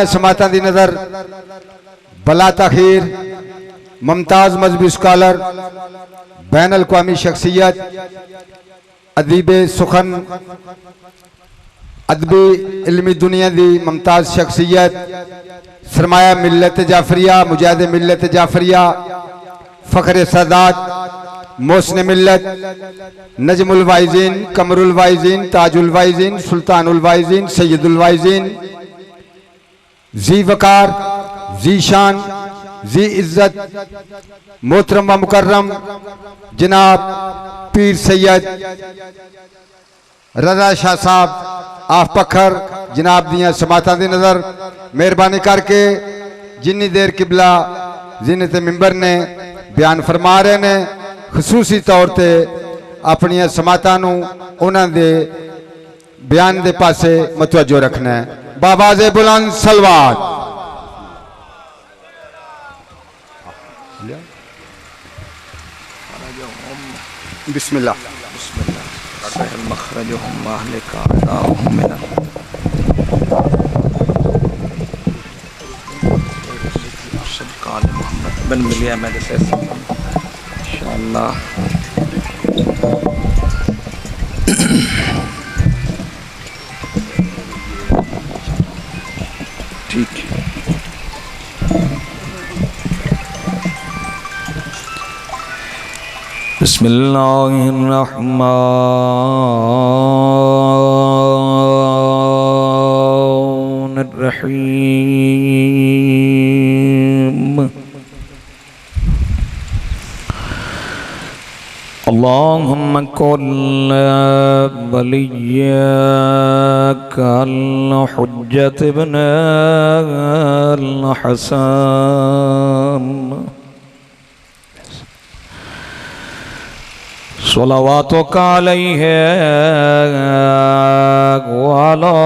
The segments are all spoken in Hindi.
समाता दी नजर बला तखीर मुमताज मजहबी स्कॉलर बैन अल-अक़वामी शख्सियत अदीब सुखन अदबी इल्मी दुनिया दी मुमताज शख्सियत सरमाया मिल्लत जाफरिया मुजाहिद मिल्लत जाफरिया फ़ख्र सादात मोहसिन मिल्लत नजमुल वाइज़ीन कमरुल वाइज़ीन ताजुल वाइज़ीन सुल्तानुल वाइज़ीन सैयदुल वाइज़ीन जी वकार जी शान जी इज्जत मोहतरम व मुकर्रम जनाब पीर सैयद रजा शाह साहब आप पखर जनाब दियाँ समाता दी नज़र मेहरबानी करके जिन्नी देर किबला जिन्नत मिंबर ने बयान फरमा रहे ने खसूसी तौर पर अपन समाता उन्होंने दे बयान के पासे मतवजो रखना है। बाबाज़े बुलंद सलवात। बिस्मिल्लाह बन मिलिया मेरे से इंशाअल्लाह। ठीक है। बिस्मिल्लाहिर्रहमानिर्रहीम। अल्लाहुम्मा कुल्ल वलिय्यकल हुज्जत इब्न अल-हसन सलावातुका अलैहि व अला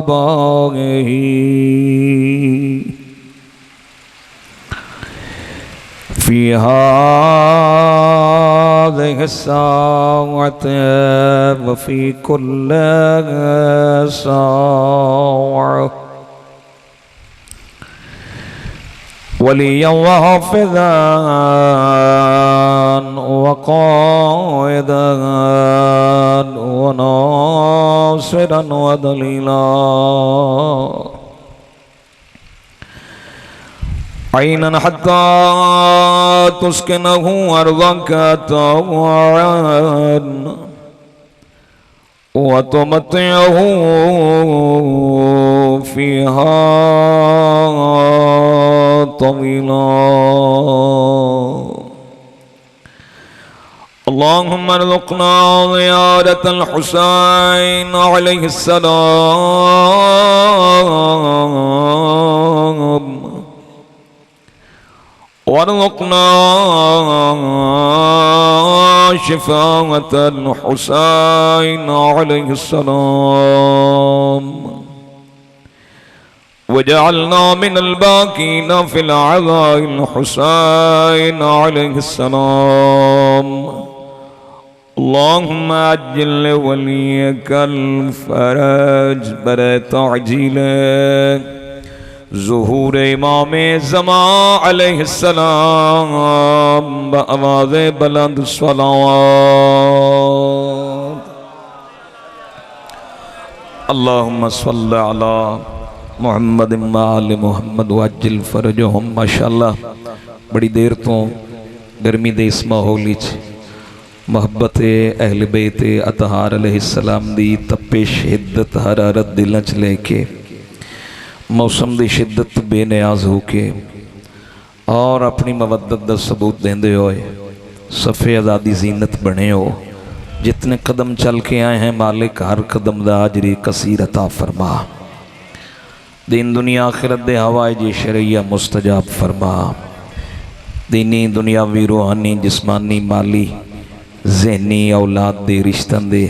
आबाइही फी हाज़िहि साअति व फी कुल्लि साअ वलिय्यन व हाफ़िज़न व क़ाइदन व नासिरन व दलीला ऐनन हत्ता तुस्किनहु अर्ज़क तौअन व तुमत्तिअहु फ़ीहा तवीला। अल्लाहुम्मा अर्ज़ुक़ना ज़ियारतल हुसैन अलैहिस्सलाम वरज़ुक़ना शिफ़ाअतल हुसैन अलैहिस्सलाम वजअलना मिनल बाक़ीना फ़िल अज़ाइल हुसैन अलैहिस्सलाम। अल्लाहुम्मा अज्जिल वलियकल फ़रज बरतअजील ज़ुहूर इमाम ज़मान अलैहिस्सलाम बआवाज़ बुलंद सलावत। अल्लाहुम्मा सल्लि अला मुहम्मद व आले मुहम्मद वअज्जिल फ़रजहुम। माशाअल्लाह बड़ी देर तो गर्मी दे इस माहौल मुहब्बत अहले बैत अतहार अलैहिस्सलाम दी तपिश हिद्दत हरारत दिल च लेके मौसम की शिद्दत बेनियाज हो के और अपनी मवद्दत का सबूत देंदे होए सफ़े आज़ादी जीनत बने हो। जितने कदम चल के आए हैं मालिक हर कदम दा अजरी कसीर अता फरमा। दीन दुनिया आखिरत दे हवाए जी शरैया मुस्तजाब फरमा। दीनी दुनियावी रूहानी जिस्मानी माली ज़हनी औलाद दे रिश्तों दे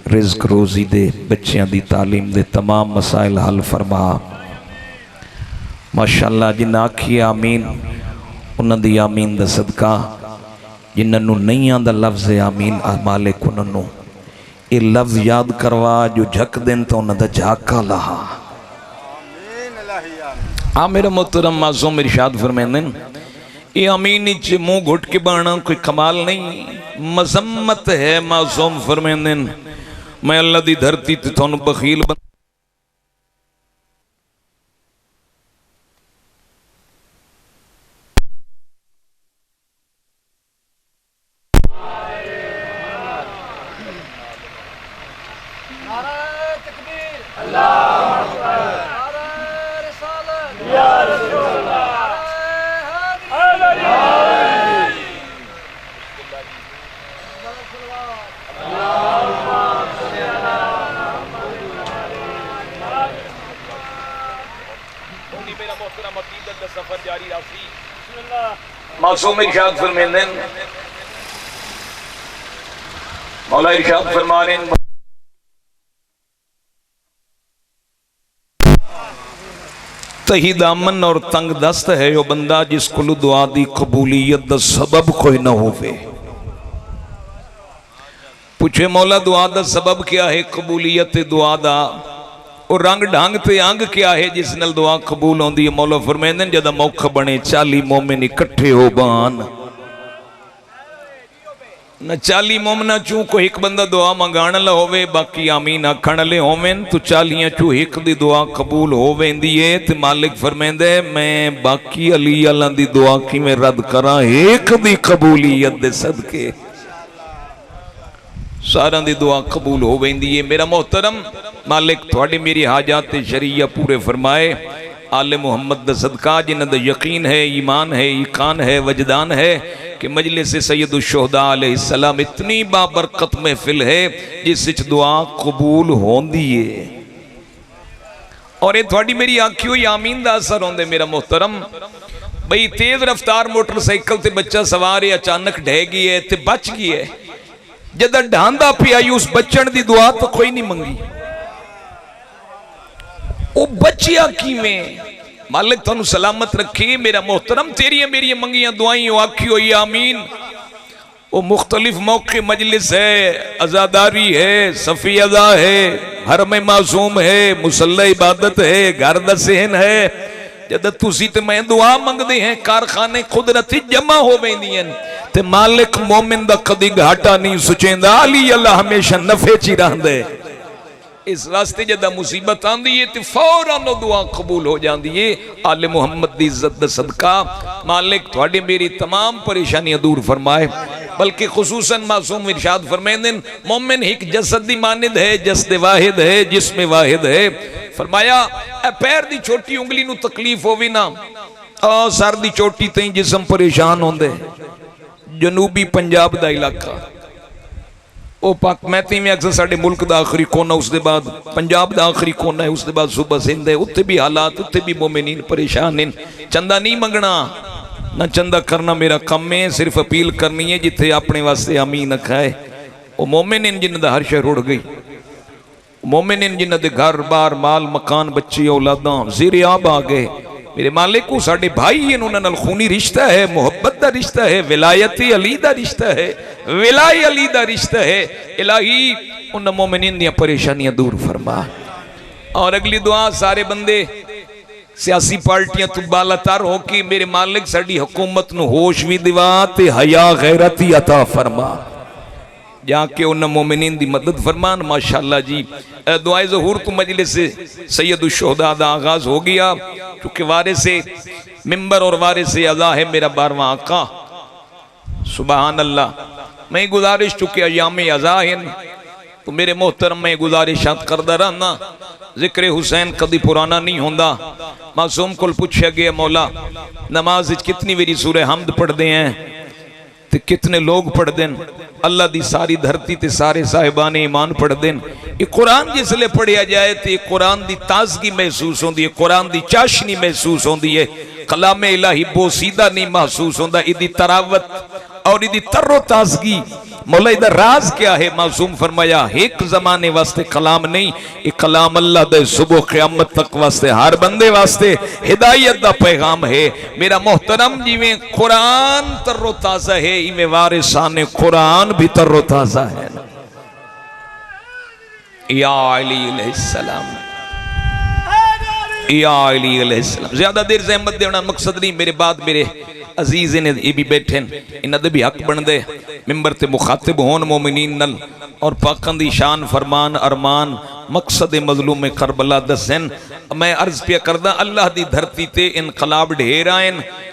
रिज़्क रोज़ी दे बच्चों की तालीम दे तमाम मसाइल हल फरमा। माशाअल्लाह जिन्हें आखी आमीन उन्होंने दी आमीन दा सदका जिन्होंने नहीं आंदा लफ्ज़ आमीन मालिक उन्होंने ये लफ्ज याद करवा जो झक दिन तो उन्होंने झाका लहा। हाँ मेरा मोहतरम मासूम इरशाद फरमाते ये अमीन च मुंह घुट के बहना कोई कमाल नहीं, मजम्मत है। मासूम फरमाते मैं अल्लाह की धरती ते थानू बखील बन मासूम इरशाद फरमाते मौला इरशाद फरमा रहे हैं तही दामन और तंग दस्त है वो बंदा जिसको दुआ दी कबूलियत दा सबब कोई ना होवे। पूछे मौला दुआ दा सबब क्या है, कबूलियत दुआ दा और रंग ढंग ते अंग क्या है जिस नाल दुआ कबूल होंदी है। मौला फरमांदे ने जदा मौका बने 40 मोमिन इकट्ठे हो बान न 40 मोमना चू कोई एक बंदा दुआ मंगाण ला होवे बाकी आमीन आखण ले होवेन तो 40 चू एक दी दुआ कबूल हो वेंदी है। ते मालिक फरमांदे मैं बाकी अली अल्लाह दी दुआ किवें रद्द करा, एक दी कबूलियत दे सदके सारा दी दुआ कबूल हो वेंदी है। मेरा मोहतरम मालिक थोड़ी मेरी हाजात शरीया पूरे फरमाए। आले मुहम्मद दा सदका जिन्हां दा यकीन है, ईमान है, ईकान है, वजदान है कि मजलिस सैयदुल शुहदा अलैहिस्सलाम इतनी बाबरकत महफिल है जिस विच दुआ कबूल होंदी है। और ये थोड़ी मेरी आखी हुई आमीन दा असर होंदे। मेरा मोहतरम बई तेज रफ्तार मोटरसाइकिल ते बच्चा सवार है, अचानक ढह गई है ते बच गई है। जदा ढांदा पिया उस बचन दी दुआ तो कोई नहीं मंगी, वो बचिया किवें? मालिक थानू सलामत रखे। मेरा मोहतरम तेरिया मेरिया मंगिया दुआई आखी हुई आमीन। वो मुख्तलिफ मौके मजलिस है, अजादारी है, सफी अजा है, हरम मासूम है, मुसल्ला इबादत है, घर दा सहन है। जद तुसी ते मैं दुआ मंगदे हैं कारखाने कुदरती जमा हो वेंदियां ते मालिक मोमिन दा कदी घाटा नहीं सुचेंदा। अली अल्लाह हमेशा नफे च ही रहंदे। इस वास्ते जदा मुसीबत आंदी है तो फौरन दुआ कबूल हो जाती है। आले मुहम्मद दी इज्जत दा सदका मालिक थोड़ी मेरी तमाम परेशानियां दूर फरमाए। बल्कि खुसूसन मासूम इरशाद फरमाते हैं मोमिन एक जसद दी मानिद है, जसद वाहिद है, जिस्म वाहिद है। फरमाया पैर दी छोटी उंगली नू तकलीफ होवी ना सर दी चोटी तई जिस्म परेशान होंदे। जनूबी पंजाब दा इलाका वो पाक मैती में अक्सर साडे मुल्क दा आखिरी कोना, उसके बाद पंजाब दा आखिरी कोना है, उसके बाद सूबा सिंध है। उत्थे भी हालात, उत्थे भी मोमिनीन परेशान हैं। चंदा नहीं मंगना ना चंदा करना मेरा कम है, सिर्फ अपील करनी है जिथे अपने वास्ते आमीन अखाए। वो मोमिन इन जिन्हां दा हर शय रुड़ गई, मोमिन इन जिन्हां दे घर बार माल मकान बच्चे औलादां ज़ेरे आब आ गए। मेरे मालिक को साडे भाई हैं, उन्हां नाल खूनी रिश्ता है, मुहब्बत दा रिश्ता है, विलायती अली दा रिश्ता है, विलाई अली दा रिश्ता है। इलाही उन मोमिनीन दी परेशानियां दूर फरमा। और अगली दुआ सारे बंदे सियासी पार्टियां तो बालातर हो कि मेरे मालिक साडी हुकूमत नू होश भी दिवा ते हया गैरत ही अता फरमा। जाके उन मोमिनीन दी मदद फरमान। माशाअल्लाह जी दुआए ज़हूर तो मजलिस सैयदुल शुहदा दा आगाज हो गया क्योंकि वारिस मिंबर और वारिस अज़ा है मेरा 12वां आका। सुबहान अल्लाह। मैं गुजारिश चुके अयाम अज़ा हैं तो मेरे मोहतरम में गुजारिशात करदा रहना। जिक्र हुसैन कदी पुराना नहीं होंदा। मासूम को पूछा गया मौला नमाज कितनी बारी सूरह हमद पढ़ते हैं तो कितने लोग पढ़ते हैं? अल्लाह दी सारी धरती ते सारे साहिबान ईमान पढ़ते हैं। ये कुरान जिसले पढ़िया जाए तो कुरान दी ताजगी महसूस होती है, कुरान दी चाशनी महसूस होती है। कलाम इलाही बोसीदा नहीं महसूस होता। इदी तरावत और इदी तर्रो ताजगी मौला इदा राज क्या है? मासूम फरमाया एक जमाने वास्ते कलाम नहीं, ये कलाम अल्लाह दे सुबह क़यामत तक वास्ते हर बंदे वास्ते हिदायत दा पैगाम है। मेरा मोहतरम जिवें कुरान तर्रो ताज़ा है इवें वारिसाने कुरान भी तर्रो ताज़ा है। या अली अलैहिस्सलाम, या अली अलैहिस्सलाम। ज्यादा देर जहमत देना मकसद नहीं, मेरे बाद मेरे अजीज ने ये भी बैठे इन्हों दे भी हक बनते मिंबर ते मुखातिब होन मोमिनीन नल और पाकां दी शान फरमान अरमान मकसद मजलूम करबला दसन। मैं अर्ज पिया करदा अल्लाह दी धरती ते इनकलाब ढेर आए,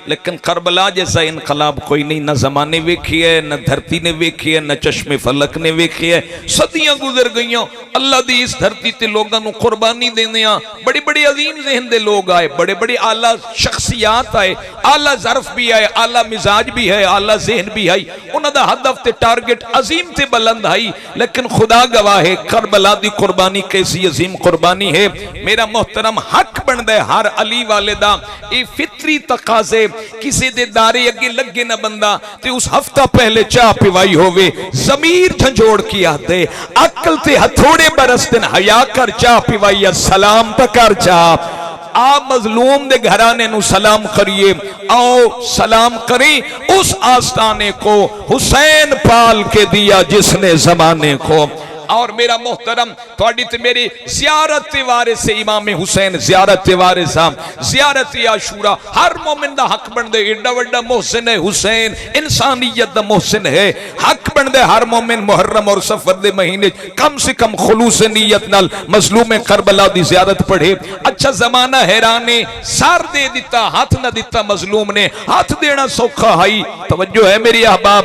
लेकिन करबला जैसा इनकलाब कोई नहीं, न जमाने वेखी है, न धरती ने वेखी है, न चश्मे फलक ने वेखी है। सदियां गुजर गई अल्लाह दी इस धरती ते लोगों को कुर्बानी देने बड़े बड़े अजीम ज़हन दे लोग आए, बड़े बड़े आला शख्सियात आए, आला ज़र्फ भी आए, आला मिजाज भी है, आला ज़हन भी है, उन्होंने हदफ ते टारगेट अजीम ते बुलंद है। लेकिन खुदा गवाह है करबला दी कुर्बानी कैसी अजीम कुर्बानी है। मेरा मोहतरम हक बनता है हर अली वाले दा, ये फितरी तकाजे किसी दे दारे अगे लगे ना बंदा ते उस हफ्ता पहले चाह पिवाई होवे, जमीर झंझोड़ की आदे अकल ते हथोड़े बरस दिन हया कर चाह पिवाई, सलाम तकर चाह। आप मजलूम दे घराने नु सलाम करिए, आओ सलाम करें उस आस्ताने को हुसैन पाल के दिया जिसने जमाने को। और मेरा मोहतरम थोड़ी तो मेरी ज़ियारत वारिस से इमाम हुसैन ज़ियारत वारिस ज़ियारत आशूरा हर मोमिन दा हक बनदे। एडा वड्डा मोहसिन है हुसैन, इंसानियत दा मोहसिन है, हक बनदे हर मोमिन मुहर्रम और सफर दे महीने कम से कम खुलूस नीयत नाल मजलूम करबला दी ज़ियारत पढ़े। अच्छा जमाना हैराने सर दे दिता हाथ ना दिता, मजलूम ने हाथ देना सौखा है। तवज्जो है मेरी अहबाब,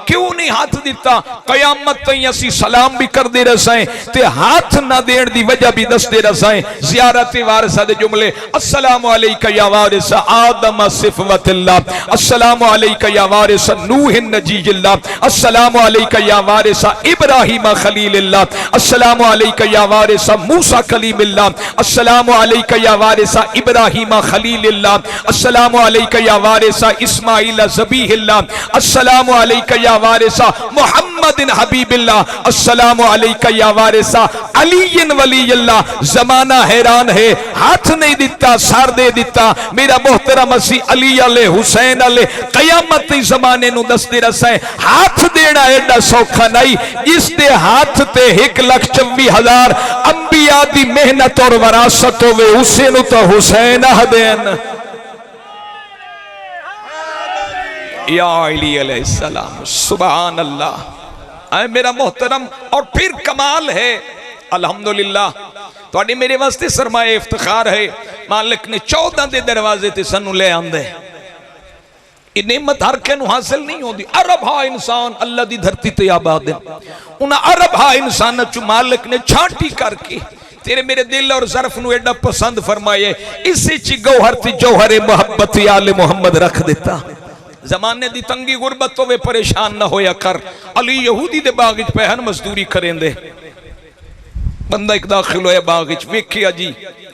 क्यों नहीं हाथ दिता? कयामत तई असी सलाम भी कर दे रसाएं ते हाथ ना देण दी वजह भी दस दे रसाएं। ज़ियारत वारिसा दे जुमले अस्सलामु अलैका या वारिस आदम सिफवतिल्लाह, अस्सलामु अलैका या वारिस नूह नजीजिल्लाह, अस्सलामु अलैका या वारिस इब्राहीम खलीलिल्लाह, अस्सलामु अलैका या वारिस मूसा कलीमिल्लाह, अस्सलामु अलैका या वारिस इब्राहीम खलीलिल्लाह, अस्सलामु अलैका या वारिस इस्माईल ज़बीहिल्लाह, अस्सलामु अलैका या वारिस मुहम्मदिन हबीबिल्लाह, अस्सलामु अलैका या वारिसा अलीयन वलीयल्लाह। जमाना हैरान है, हाथ नहीं दिता सर दे दिता। मेरा मोहतरम असी अली अले हुसैन अले कयामत के जमाने नु दसते रसाएं हाथ देना एडा सौखा नहीं। इस दे हाथ ते 1,24,000 अंबिया दी मेहनत और वरासत होवे, उसे नु तो हुसैन आखदेन। या अली अलैहिस्सलाम सुभान अल्लाह। मेरा मोहतरम और फिर कमाल है अल्हम्दुलिल्लाह, थोड़ी मेरे वास्ते सरमाए इफ्तिखार है। मालिक ने 14 दे दरवाजे ते सानू ले आंदे। ये नेमत हर के हासिल नहीं होती। अरब हा इंसान अल्लाह दी धरती ते आबाद है, उन्हें अरब हा इंसान चु मालिक ने छांटी करके तेरे मेरे दिल और ज़र्फ नू एडा पसंद फरमाए, इसी च गौहर ते जौहरे मोहब्बत आले मुहम्मद रख दिता। जमाने दी तंगी गुरबत होवे परेशान ना होया कर। अली यहूदी दे बाग विच पहन मजदूरी करेंदे, बंदा एक दाखिल होया बाग विच वेखिया जी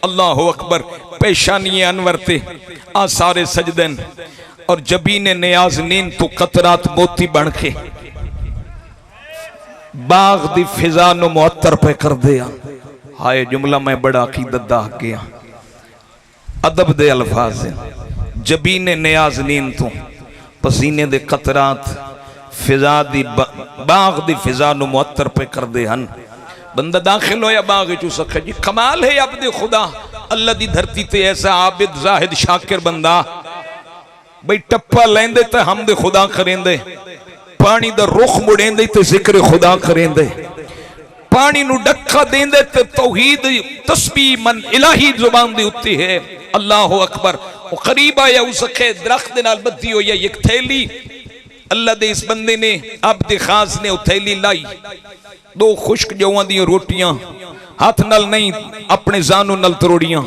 अल्लाह अकबर, पेशानी अनवर ते आ सारे सजदन और जबीने नियाज़नीन तो कतरात मोती बन के बाग दी फिजा नु मुअत्तर पे कर दिया। हाय जुमला मैं बड़ा अकीदत दा गया, अदब दे अल्फाज जबीने नियाज़नीन तो पसीने दे कतरात फिजा दी बाग दी फिजा नु मुअत्तर पे कर दे हन। बंदा दाखिल होया बाग चू सखे जी कमाल है अब दे खुदा अल्लाह दी धरती ते ऐसा आबिद जाहिद शाकिर बंदा भाई टप्पा लेंदे ते हम दे खुदा करेंदे, पानी दा रुख मुड़ेंदे ते जिक्र खुदा करेंदे, पानी नु डक्का देंदे ते तौहीद तस्बीह मन इलाही जुबान दी उत्ती है। अल्लाह अकबर। वो करीब आया उसके दरख्त दे नाल बद्धी होई एक थैली, अल्लाह दे इस बंदे ने अब्द खास ने थैली लाई, 2 खुश्क जौआं दी रोटियां हाथ नाल नहीं अपने जानू नाल तरोड़ियां।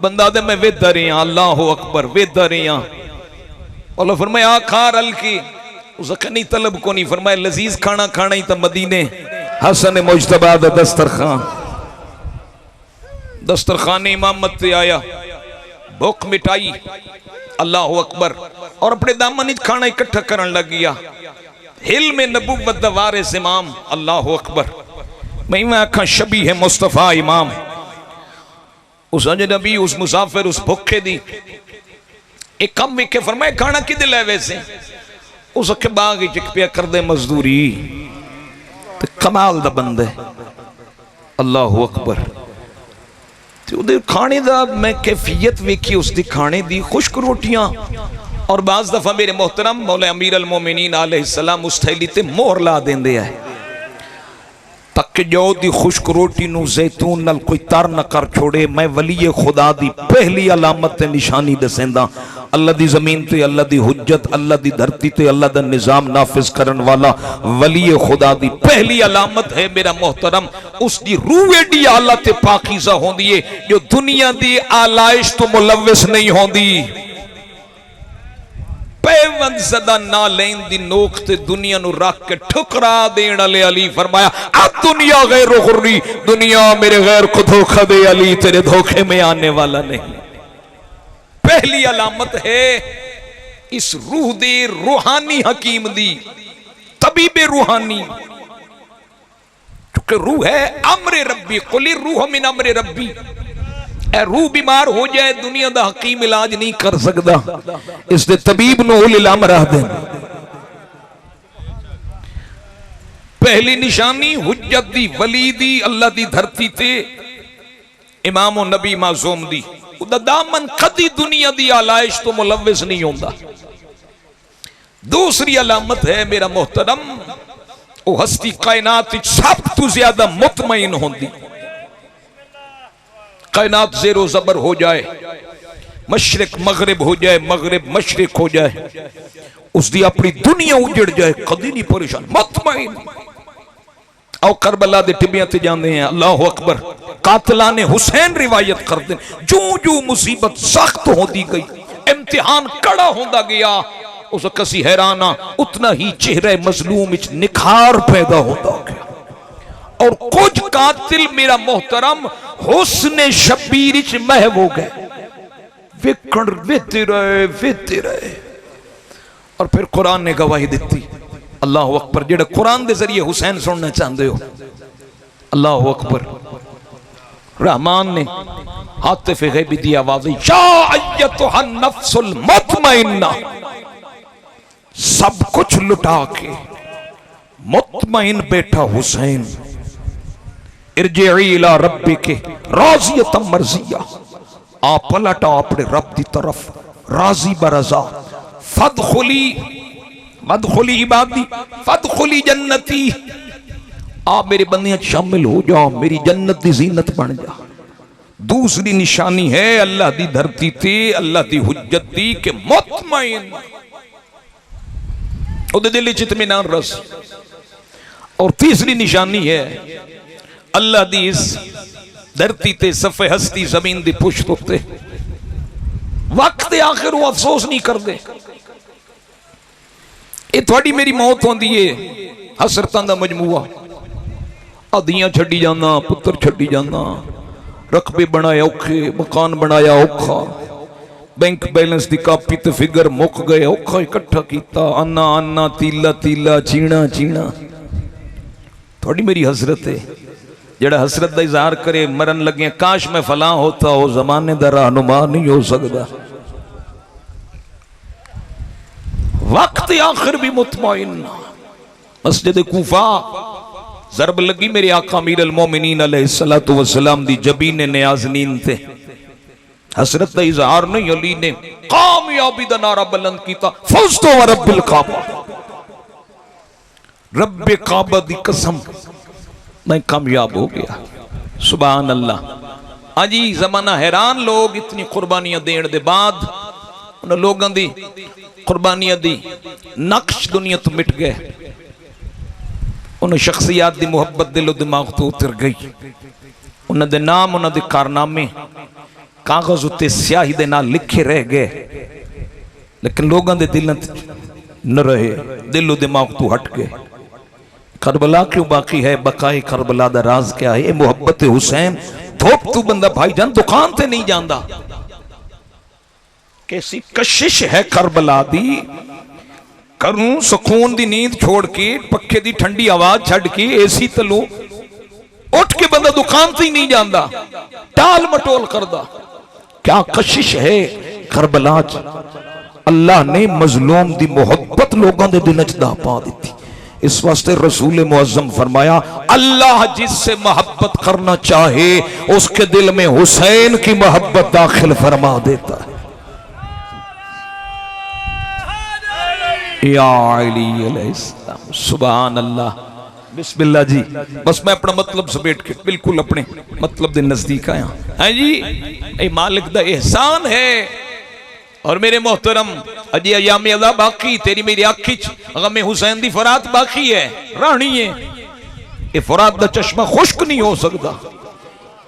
बंदा दे मैं वेदा रहा अल्लाह अकबर वेदा रहा। अल्लाह फरमाया खा रल की, उसके नहीं तलब को नहीं फरमाया लजीज खाना खाना ही तो मदीने हसन मुजतबा दा दस्तरखान इमामत पे आया, भूख मिटाई अल्लाह अकबर और अपने दामन खाना इकट्ठा करन लग गया। हिल में नबुव्वत दा वारिस इमाम अल्लाह अकबर। मैं आखा शबी है मुस्तफा इमाम, उस अजनबी उस मुसाफिर उस भुखे दी एक कम विखे फरमाया खाना कि लै वैसे उस अखे बाग पे कर दे मजदूरी। कमाल दा बंदे अल्लाहु अकबर। ते उहदे खाने दा मैं कैफियत वेखी, उसदी खाने दी खुश्क रोटियां, और बाज़ दफ़ा मेरे मोहतरम मौला अमीर अल मोमिनीन अलैहिस्सलाम उस थैली ते मोहर ला देंदे है तक जो दी खुश्क रोटी नू जैतून नाल कोई तर न कर छोड़े। मैं वलीए खुदा दी पहली अलामत ते निशानी दसेंदा, अल्लाह दी जमीन ते अल्लाह दी हुज्जत, अल्लाह दी धरती ते अल्लाह दा निजाम नाफिज करन वाला वलीए खुदा दी पहली अलामत है मेरा मोहतरम, उसकी रूह एडी आला ते पाकीज़ा होंदी है जो दुनिया दी आलाइश तो मुलव्वस नहीं होंदी। पैवंद ज़दा ना लेन दी नोक ते दुनिया नु रख के ठुकरा देने वाले अली फरमाया अब दुनिया गैर गुर्री, दुनिया मेरे गैर को धोखा दे, अली तेरे धोखे में आने वाला नहीं। पहली अलामत है इस रूह दे रूहानी हकीम दी, तबीबे रूहानी, क्योंकि रूह है अमरे रब्बी, कुली रूह मिन अमरे रब्बी। रूह बीमार हो जाए दुनिया दा हकीम इलाज नहीं कर सकता, इसके तबीब नू उल अमर रख दें। पहली निशानी हुज्जत दी, वली दी, अल्लाह दी धरती ते इमाम और नबी मासूम दी, उदा दामन कदी दुनिया दी आलाइश तो मुलव्वस नहीं होता। दूसरी अलामत है मेरा मोहतरम, वो हस्ती कायनात सब तो ज्यादा मुतमईन होंदी। कायनात ज़ेरो ज़बर हो जाए, मशरिक मगरिब हो जाए, मगरिब मशरिक हो जाए, उसकी अपनी दुनिया उजड़ जाए, कदी नहीं परेशान, मुतमईन। और करबला दे टिबियां ते जाते हैं, अल्लाह अकबर, कातला ने हुसैन रिवायत करते हैं, जो जो मुसीबत सख्त होती गई, इम्तिहान कड़ा होता गया, उस कसी हैराना उतना ही चेहरे मजलूम विच निखार पैदा होता गया। और कुछ कातिल मेरा मोहतरम हुस्ने शबीर विच महव हो गए, विकण वेते रहे। और फिर कुरान ने गवाही दी, अल्लाह अकबर, जेड़ा कुरान के जरिए हुसैन सुनना चाहते हो, अल्लाह अकबर। रहमान ने आतिफ गैबी दी आवाज़, या अय्यतुहा नफ्सुल मुतमइन्ना, सब कुछ लुटा के मुतमईन बैठा हुसैन, इरजिई इला रब्बिके राज़ियतम मर्ज़िया, आप पलटा अपने रब की तरफ राजी बरजा, फदखुली मदखुली इबादी फदखुली जन्नती, आप मेरे बंदियां शामिल हो जाओ, मेरी जन्नत की जीनत बन जा। दूसरी निशानी है अल्लाह की धरती ते अल्लाह की हुज्जत दी के मुतमईन, उहदे दिल च इत्मीनान रस। और तीसरी निशानी है अल्लाह दी इस धरती ते सफ़े हस्ती जमीन दी पुश्त उत्ते वक्त आखिर वो अफसोस नहीं करते, ये थोड़ी मेरी मौत होंदी है, हसरतां दा मजमूआ, आदियां छड्डी जाना, पुत्र छड्डी जाना, रकबे बनाए औखे, मकान बनाया औखा, बैंक बैलेंस की कापी ते फिगर मुक गए, औखा इकट्ठा किया, आना आना तीला तीला, चीना चीना। थोड़ी मेरी हसरत है, जड़ा हसरत का इजहार करे मरन लगे काश मैं फलां होता, वो जमाने का रहनुमा नहीं हो सकता। वक्त आखिर भी मुतमईन। मस्जिद कूफा जरब लगी मेरे आका अमीर अल मोमिनीन अलैहिस्सलातु वस्सलाम दी जबीन नियाज़नीन थे, हसरत का इजहार नहीं, अली ने कामयाबी दा नारा बुलंद किया, फज़्तु व रब्बिल काबा, रब्बे काबा दी कसम मैं कामयाब हो गया। सुभान अल्लाह। अजी जमाना हैरान, लोग इतनी कुर्बानियां देने के बाद उन लोगों की कुर्बानियां दी नक्श दुनिया तो मिट गए, उन शख्सियात की मुहब्बत दिलो दिमाग तो उतर गई, उन्होंने नाम उन्होंने कारनामे कागज उत्ते स्याही दे नाल लिखे रह गए, लेकिन लोगों के दिलों न रहे, दिलो दिमाग तो हट गए। करबला क्यों बाकी है, बकाए करबला दा राज क्या है, मुहब्बत हुसैन। धोप तू बंदा भाईजान दुकान ते नहीं जाता, कैसी कशिश है करबला दी, करूं सुकून दी नींद छोड़ के, पक्खे दी ठंडी आवाज छड़ के, एसी तलो उठ के बंदा दुकान से ही नहीं जाता, टाल मटोल करदा। क्या कशिश है करबला च। अल्लाह ने मजलूम दी मोहब्बत लोगों के दिल च दा पा दी। इस वास्ते रसूल मुअज्जम फरमाया, अल्लाह जिससे मोहब्बत करना चाहे उसके दिल में हुसैन की मोहब्बत दाखिल फरमा देता है। या अली अलैहिस्सलाम, सुभान अल्लाह, बिस्मिल्लाह जी। बस मैं अपना मतलब समेट के बिल्कुल अपने मतलब के नजदीक आया है जी। ये मालिक दा एहसान है। और मेरे मोहतरम, अजे अयाम अदा बाकी, तेरी मेरी आखी गमे हुसैन दी फरात बाकी है, रानी है। ये फरात दा चश्मा खुश्क नहीं हो सकता।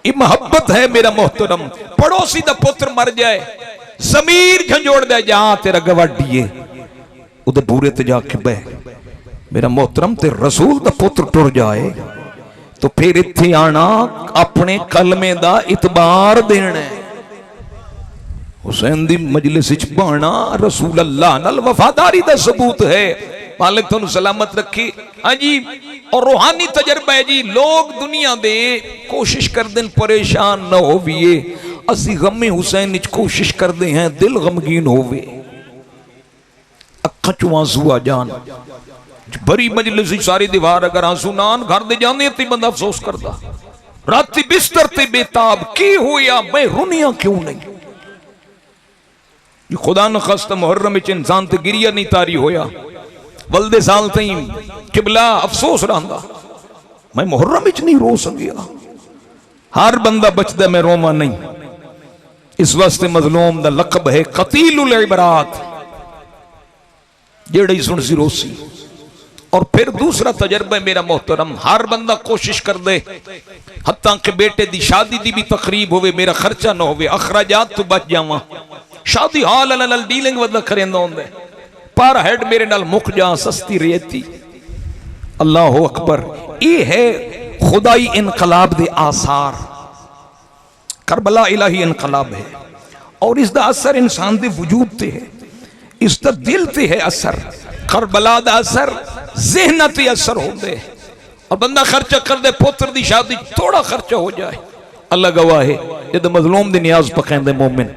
ये मोहब्बत है मेरा मोहतरम। पड़ोसी दा पुत्र मर जाए, जमीर झंझोड़ दे, जहां तेरा गवाडीए उधर बूरे ते जाके बह। मेरा मोहतरम, ते रसूल दा पुत्र टुर जाए तो फिर इत्थे आना अपने कलमे दा इतबार देना है। हुसैन दी मजलिस विच बहना रसूल अल्लाह नाल वफादारी दा सबूत है। मालिक तुहानू सलामत रखी। हाँ जी, और रूहानी तजर्बा है जी। लोग दुनिया दे कोशिश करदे परेशान न होविए, असी गमे हुसैन विच कोशिश करते हैं दिल गमगीन होवे, अखां चों आंसू आ जान। बड़ी मजलिस सारी दीवार अगर आंसू नान घर दे जाने ते बंदा अफसोस करदा। राती बिस्तर ते बेताब की होया, मैं रुनिया क्यों नहीं। खुदा न खास्ता मुहर्रम विच इंसान ते गिरिया नहीं तारी होया, वल्दे साल तई किबला अफसोस रहा, मैं मुहर्रम विच नहीं रो सकिया। हर बंदा बचदा, मैं रोवा नहीं। इस वास्ते मजलूम दा लकब है कतीलुल इबरात, जेड़ा ही सुन सी रोसी। और फिर दूसरा तजर्बा मेरा मोहतरम, हर बंदा कोशिश कर दे हत्ता के बेटे दी शादी दी भी तकरीब होवे, मेरा खर्चा ना होवे, अखराजात तो बच जावा। शादी हाल नाल डीलिंग वदा करेंदा हुंदा, पर हेड मेरे नाल मुक जा, सस्ती रेती। अल्लाह अकबर। ये है खुदाई इनकलाब दे आसार। करबला इलाही इनकलाब है, और इसका असर इंसान दे वजूद ते है, इसका दिल ते है असर। करबला दा असर ज़हन ते असर होंदे, और बंदा खर्चा कर दे पुत्र दी शादी, थोड़ा खर्चा हो जाए। अल्लाह गवाह है, जब मजलूम दी नियाज पकांदे मोमिन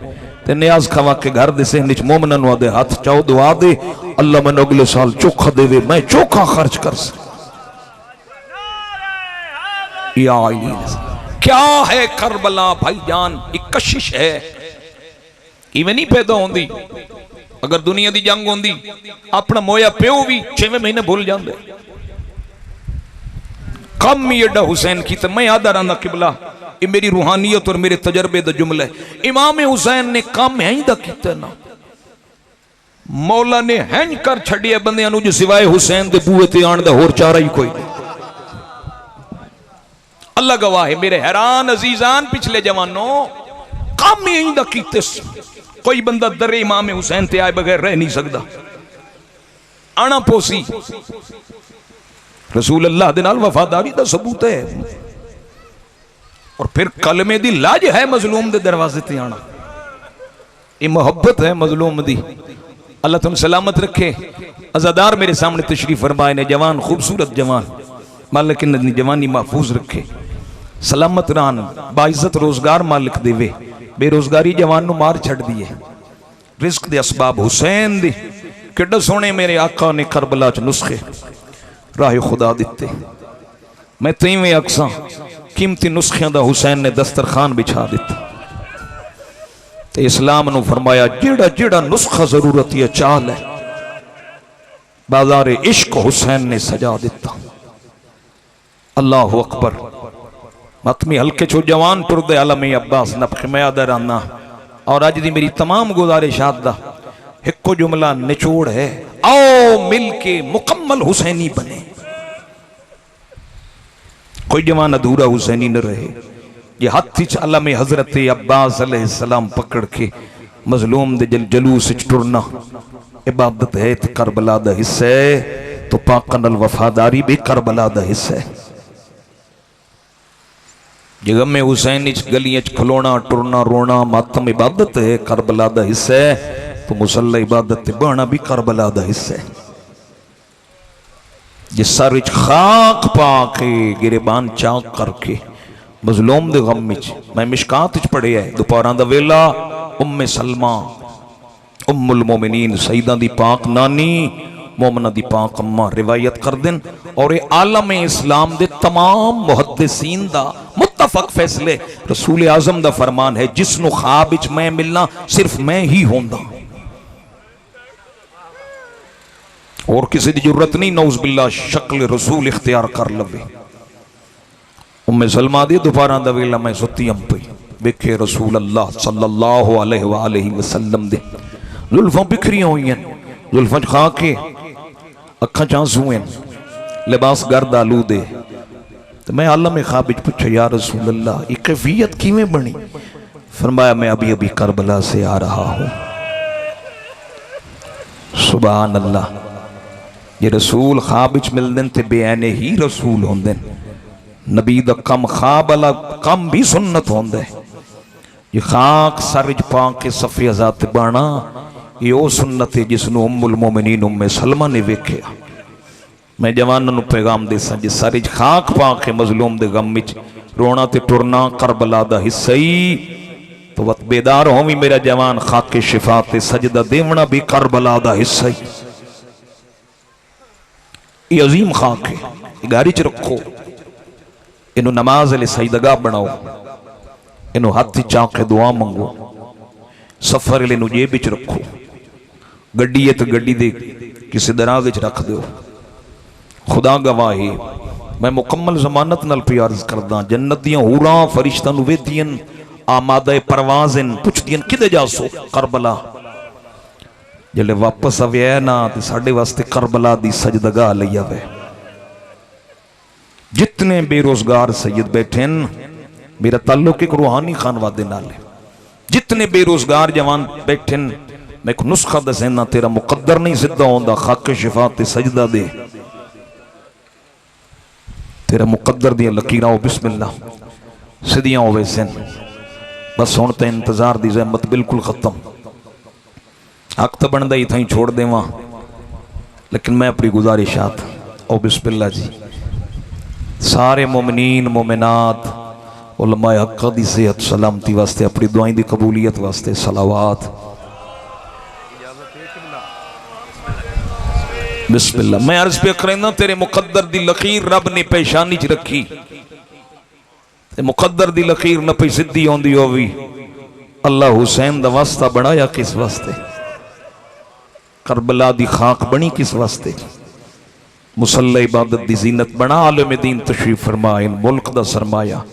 ते नियाज खवा के घर दे सहन विच मोमिनां नूं आदे हाथ चाओ दुआ दे, अल्लाह मैनूं अगले साल चोखा देवे, मैं चोखा खर्च कर सक। या क्या है करबला भाईजान, एक कशिश है, इवें नहीं पैदा होंदी। अगर दुनिया दी जंग होंदी, अपना मोया प्यो भी 6वें महीने भूल जाते। कम ही एडा हुसैन की, तो मैं याद रहा किबला, ये मेरी रूहानियत और मेरे तजर्बे दा जुमला है। इमाम हुसैन ने काम है ही दा कीता ना, मौला ने हैंज कर छड़िया बंदियां नूं, जो सिवाय हुसैन दे बूहे ते आण दा होर चारा ही कोई नहीं। अल्लाह गवाह है मेरे हैरान अजीजान पिछले जवानों, काम ही दा कीते। कोई बंदा दरे इमाम हुसैन ते आए बगैर रह नहीं सकता। आना पोसी रसूल अल्लाह दे नाल वफादारी दा सबूत है। और फिर कलमे दी लाज है मजलूम दे दरवाजे ते आना, ये मोहब्बत है मजलूम दी। अल्लाह तुम सलामत रखे। अज़ादार मेरे सामने तशरीफ फरमाए ने, जवान खूबसूरत जवान, मालिक इन्हां दी जवानी महफूज रखे, सलामत रहन, बाइज्जत रोजगार मालिक देवे। बेरोजगारी जवान नूं मार छड़ दिए, रिस्क दे असबाब हुसैन दी। किड्डे सोहणे मेरे आका ने करबला च नुस्खे राह खुदा दिते। मैं तीवें अक्सां कीमती नुस्खियां दा हुसैन ने दस्तरखान बिछा दिता, ते इस्लाम नूं फरमाया जेड़ा जेड़ा नुस्खा जरूरत है चाल है, बाजार इश्क हुसैन ने सजा दिता। अल्लाह अकबर। मतमी हल्के चो जवान टुरदे आलमी अब्बास नफख में आदर आना। और अज दी मेरी तमाम गुजारिशात दा इको जुमला निचोड़ है, आओ मिल के मुकम्मल हुसैनी बने। कोई जवान अधूरा हुसैनी न रहे। ये हाथ च आलम हजरत अब्बास अलैहिस्सलाम पकड़ के मजलूम दे जलूस च टुरना इबादत है, तो करबला दा हिस्सा है। तो पाक नाल वफादारी भी करबला दा हिस्सा है। जगमे हुसैन गलियां खलोना टुरना रोना मातम इबादत है, करबला दा हिस्सा है। तो मुसल्ला इबादत बहना भी करबला दा हिस्सा है। जिस सर खाक पाके गिरेबान चाक करके मजलूम दे गम विच, मैं मिशकात च पढ़िया है दोपहर दा वेला, उम्मे सलमा उम्मुल मोमिनीन सईदा दी पाक नानी मोमना दी पाक अम्मा रिवायत कर देन और ये आलम इस्लाम दे तमाम मुहद्दिसीन दा मुत्तफक फैसले रसूल आजम दा फरमान है जिसनु ख्वाब विच मैं मिलना सिर्फ मैं ही होंदा और किसी की जरूरत नहीं नौज बिल्ला शक्ल रसूल इख्तियार कर लवे। उम्मे सलमा दी दोपहर दा वेला मैं सुती अम पई वेखे रसूल अल्लाह सल्लल्लाहु अलैहि वसल्लम दे जुल्फां बिखरियां हुई जुल्फां खा के अखां च आंसू हैं लिबास गर्द आलूदे तो मैं आलम ख्वाब विच पूछा या रसूल अल्लाह ये कैफियत किवें बनी? फरमाया मैं अभी अभी करबला से आ रहा हूं। सुभान अल्लाह। ये रसूल ख्वाब विच मिलदे ते बेआने ही रसूल होंदे नबी दा कम ख्वाब वाला कम भी सुन्नत होंदा है। ये खाक सरज पा के सफे आजाद बाना ये ओ सुन्नत है जिसनों उम्मुल मोमिनीन उम्मे सलमा ने वेख्या। मैं जवानों नूं पैगाम देसां जिस सरज खाक पा के मजलूम दे गम विच रोना ते टुरना करबला दा हिस्सा ही तो वत बेदार होवी मेरा जवान खाके शिफा ते सजदा देवना भी करबला दा हिस्सा ही। ये अजीम खाक है ये गाड़ी च रखो इनू नमाज अले सईदगाह बनाओ इनू हाथ चा के दुआ मंगो सफर अले नू जेब विच रखो गड्डी है तो गड्डी दे किसी दराज विच रख दो। खुदा गवाही मैं मुकम्मल जमानत नाल प्यार करदा जन्नत दियां हूरां फरिश्तां नू वेदियन आमादा परवाज़न पुछदियन किदे जासो करबला जले वापस आवे ना ते साडे वास्ते करबला दी सजदगाह लई आवे। जितने बेरोजगार सैयद बैठे मेरा ताल्लुक एक रूहानी खानवादे नाल है। जितने बेरोजगार जवान बैठे मैं एक नुस्खा दसेना तेरा मुकद्दर नहीं सिद्धा होंदा खाके शिफा ते सजदा दे तेरा मुकद्दर दियां लकीरां बिस्मिल्लाह सीधियां होवे सन। बस हुण ते इंतजार दी ज़हमत बिल्कुल खत्म हक तो बनदा ही थई छोड़ देवां लेकिन मैं अपनी गुजारिशात ओ बिस्मिल्लाह जी सारे मोमिनीन मोमिनात उलमाए हक़ दी सेहत सलामती वास्ते अपनी दुआई दी कबूलियत वास्ते सलावात बिस्मिल्लाह। मैं अर्ज पे करना तेरे मुकद्दर दी लकीर रब ने पेशानी च रखी ते मुकद्दर दी लकीर न पई सिद्धी होंदी होवी अल्लाह हुसैन दा वास्ता बनाया किस वास्ते करबला दी खाक बनी किस वास्ते मुसल्ला इबादत दी जीनत बना आलम दीन तशरीफ फरमाए मुल्क दा सरमाया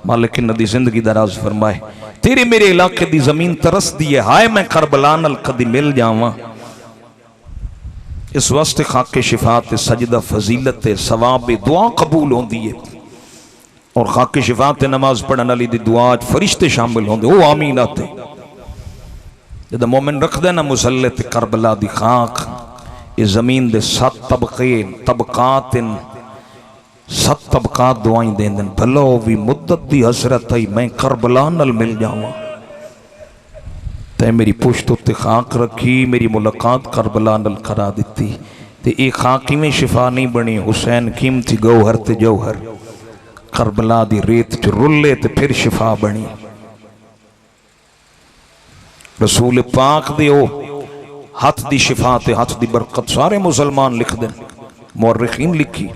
मालिक नदी जिंदगी दराज फरमाए। तेरे मेरे इलाके दी जमीन तरस दी है हाय मैं करबला नाल कदी मिल जावां इस वास्ते खाके शिफा ते सजदा फजीलत सवाब दुआ कबूल होंदी है और खाके शिफा ते नमाज पढ़ने वाली दी दुआ फरिश्ते शामिल होंदे ओ आमीन आते जब मोमिन रखदे ना मुसल्ले ते करबला दी खाक ये जमीन दे 7 तबके तबकात 7 तबकात दुआई देंदन भलो भी मुद्दत दी हसरत आई मैं करबला नाल मिल जावां ते मेरी पुश्त उत्ते खाक रखी मेरी मुलाकात करबला नाल करा दिती ते ये खाक किवें शिफा नहीं बनी हुसैन कीमती गौहर ते जौहर करबला दी रेत च रुले ते फिर शिफा बनी। रसूल पाक दे ओ हाथ दी शिफा ते हाथ दी बरकत सारे मुसलमान लिख दें मुअर्रिखीन लिखी।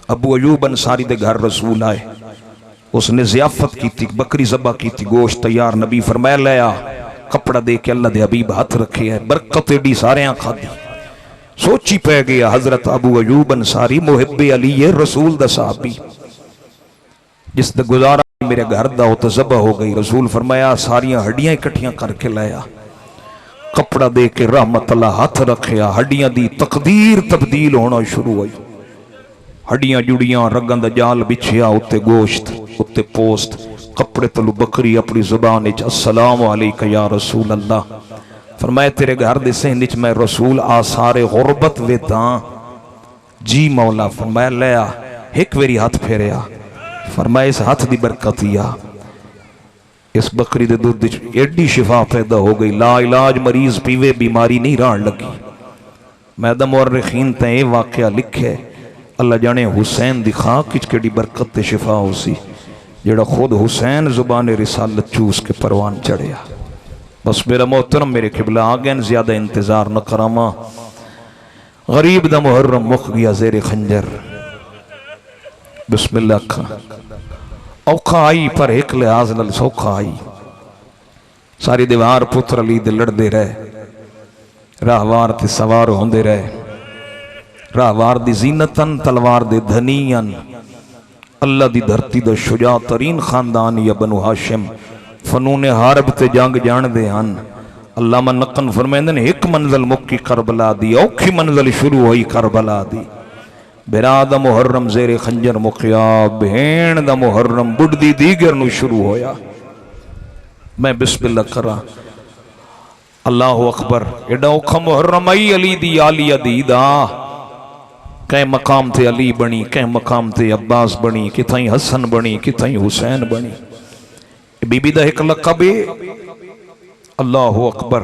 अबू अयूब अंसारी दे घर रसूल आए उसने जियाफत की बकरी ज़बा की गोश्त तैयार नबी फरमाया लिया कपड़ा दे के अल्लाह दे हबीब हाथ रखे है बरकत एडी सारे खादी सोची पै गया हजरत अबू अयूब अंसारी मुहिब्बे अली रसूल दा सहाबी जिस दा गुजारा मेरे घर दा हो तो ज़बा हो गई। रसूल फरमाया सारियां हड्डियां इकट्ठियां करके लाया कपड़ा दे के रहमत अल्लाह हाथ रखिया हड्डियां दी तकदीर तब्दील होना शुरू हुई हड्डियां जुड़ियां रगन दा जाल बिछिया उत्ते गोश्त उत्ते पोस्ट कपड़े तलू बकरी अपनी जुबान अस्सलाम अलैका या रसूल अल्लाह फरमाया तेरे घर दे सहन च मैं रसूल आसारे गुरबत वेदा जी मौला फरमाया लिया एक वेरी हाथ फेरिया फरमाया इस हाथ दी बरकत या इस बकरी दे दूध एडी शिफा पैदा हो गई ला इलाज मरीज पीवे बीमारी नहीं रहन लगी। मैदा मुअर्रिखीन ते ये वाकया लिखे अल्लाह जाने हुसैन दी खाक च केड़ी बरकत ते शिफा हो सी जेड़ा खुद हुसैन जुबान रिसालत चूस के परवान चढ़िया। बस मेरा मोहतरम मेरे किबला आ गए ज्यादा इंतजार न करावा गरीब दा मुहर्रम मुक गया जेरे खंजर। बिस्मिल्लाह खा औखा आई पर एक लिहाज नाल सौखा आई। सारी दीवार पुत्र अली दे लड़ते रहे, राहवार ते सवार होंदे रहे। राहवार दी जीनतन तलवार दे धनीयन। अल्लाह दी धरती दा शुजा तरीन खानदान या बनु हाशिम फनून हारब ते जंग जानदे हन। अल्लामा नकन फरमांदे ने एक मंजिल मुक्की करबला दी, औखी मंजिल शुरू हुई करबला दी। बिरा दा मुहर्रम जेरे खंजर मुकिया, भेण दा मुहर्रम बुढ़दी दीगर नू शुरू होया। मैं बिस्मिल्लाह करा, अल्लाह अकबर। एडा औखा मुहर्रम आई अली दी आलिया दी दा। कई मकाम ते अली बनी, कई मकाम ते अब्बास बनी, किथाई हसन बनी, किथाई हुसैन बनी। बीबी दा एक लक़ब अल्लाह अकबर।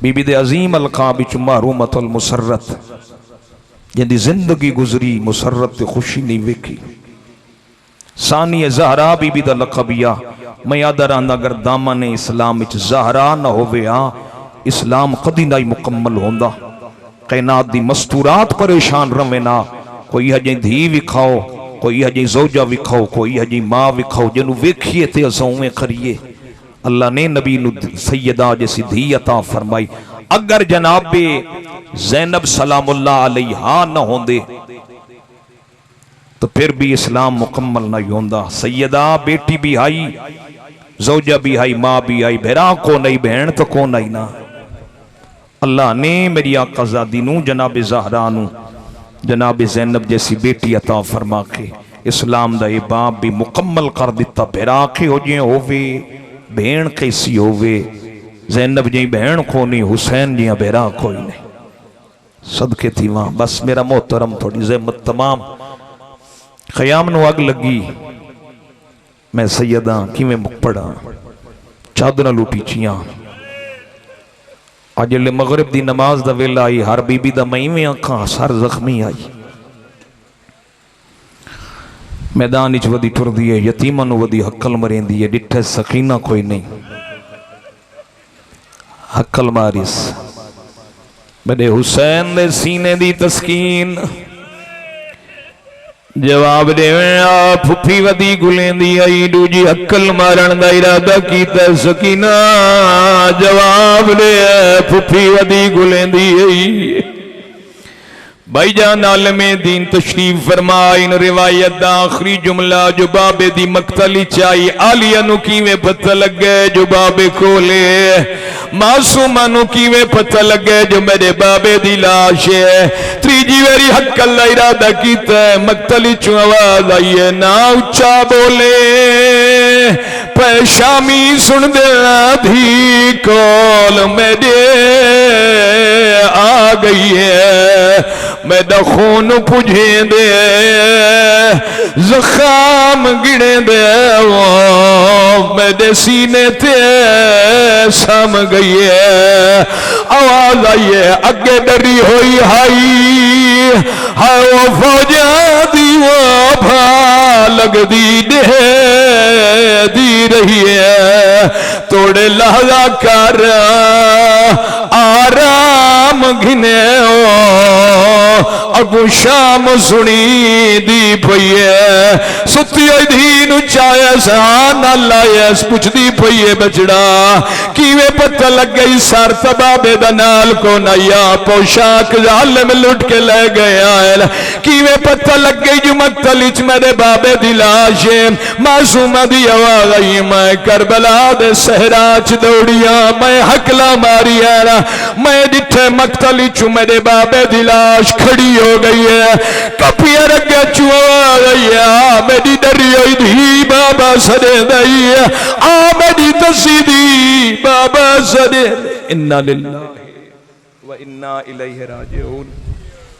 बीबी दे अजीम अलकाब विच महरूमतुल मुसर्रत, जिंदी जिंदगी गुजरी मुसर्रत ते खुशी नहीं वेखी। सानी ज़हरा बीबी दा लक़बिया। मैं याद रहा अगर दामन इस्लाम विच ज़हरा ना होवे इस्लाम कदी ना मुकम्मल होंदा। कैनात दी मस्तूरात परेशान रवे ना। कोई हजे धी विखाओ, कोई हजे ज़ौजा विखाओ, कोई हजे माँ विखाओ, जिन्हों वेखिए ते असां उवें करिए। अल्लाह ने नबी नू सैयदा जैसी धी अता फरमाई। अगर जनाबे ज़ैनब सलामुल्लाह अलैहा न होंदे तो फिर भी इस्लाम मुकम्मल नहीं होंदा। सैयदा बेटी भी आई, ज़ौजा भी आई, माँ भी आई, भेरा को नहीं, बहन तो को नहीं ना। अल्लाह ने मेरी आकाज़ादी नू जनाब ज़हरा नू जनाब ज़ैनब जैसी बेटी अता फरमा के इस्लाम दा ये बाप भी मुकम्मल कर दिता। भेरा के हो जे होवे, भेण कैसी होवे। ज़ैनब जी बहन को नहीं, हुसैन जी भेरा कोई नहीं। सदके थी वहां। बस मेरा मोहतरम थोड़ी ज़हमत तमाम। ख़याम नू अग लगी, मैं सैयदा किवें मुक पड़ा, चादर लुटी चियां। अज ले मगरिब दी नमाज दा वेला आई, हर बीबी दा मईवें अखां सर जख्मी आई। मैदान च वदी टुरदी है, यतीमां नू वदी हक्कल मरेंदी है। डिठे सकीना कोई नहीं, हक्कल मारिस। मेरे हुसैन दे सीने दी तस्कीन जवाब देवे फुफी वदी गुलेंदी आई। दूजी हक्कल मारन दा इरादा कीता, सकीना जवाब दे फुफी वदी गुलेंदी आई। भाईजान आलमे दीन तशरीफ फरमाए। इन रिवायत दा आखिरी जुमला जो बाबे दी मक्तली चाई आलिया नु कीवें पता लगे जो बाबे कोले, मासूमा नु कीवें पता लगे जो मेरे बाबे दी लाश है। त्रीजी वेरी हक्कल दा इरादा कीता, मक्तली चो आवाज आई है, ना उच्चा बोले पैशामी सुन दे धी कॉल मेरे आ गई है। मैदा खून पुझे दे, जखाम गिने दे, मेरे सीने ते सम गई है। आवाज आई है, अगे डरी हुई हाई हाय वो फौजा दी वो भा लगदी दे दी रही है। तोड़े लहजा कर आराम घिने अगू शाम सुनी दी पई है। सुती हुई धी नू चाया सहान लाया, पुछदी पई है बचड़ा किवें पता लग गई सर तबाबे दा नाल को नया पोशाक जाल में लुट के ले गया है। किवें पता लग गई जो मक्तल च मेरे बाबे दी लाश है। मासूमा दी आवाज आई, मैं करबला दे सहरा च दौड़िया, मैं हकला मारी है। मैं डिठे मक्तल च मेरे बाबे दी लाश खड़ी हो गई है। कपिया रगे चुआ गई है, मेरी डरी हुई धी बाबा सदे दई है। आ मेरी दसी दी बाबा सदे। इन्ना लिल्लाहि व इन्ना इलैहि राजिऊन।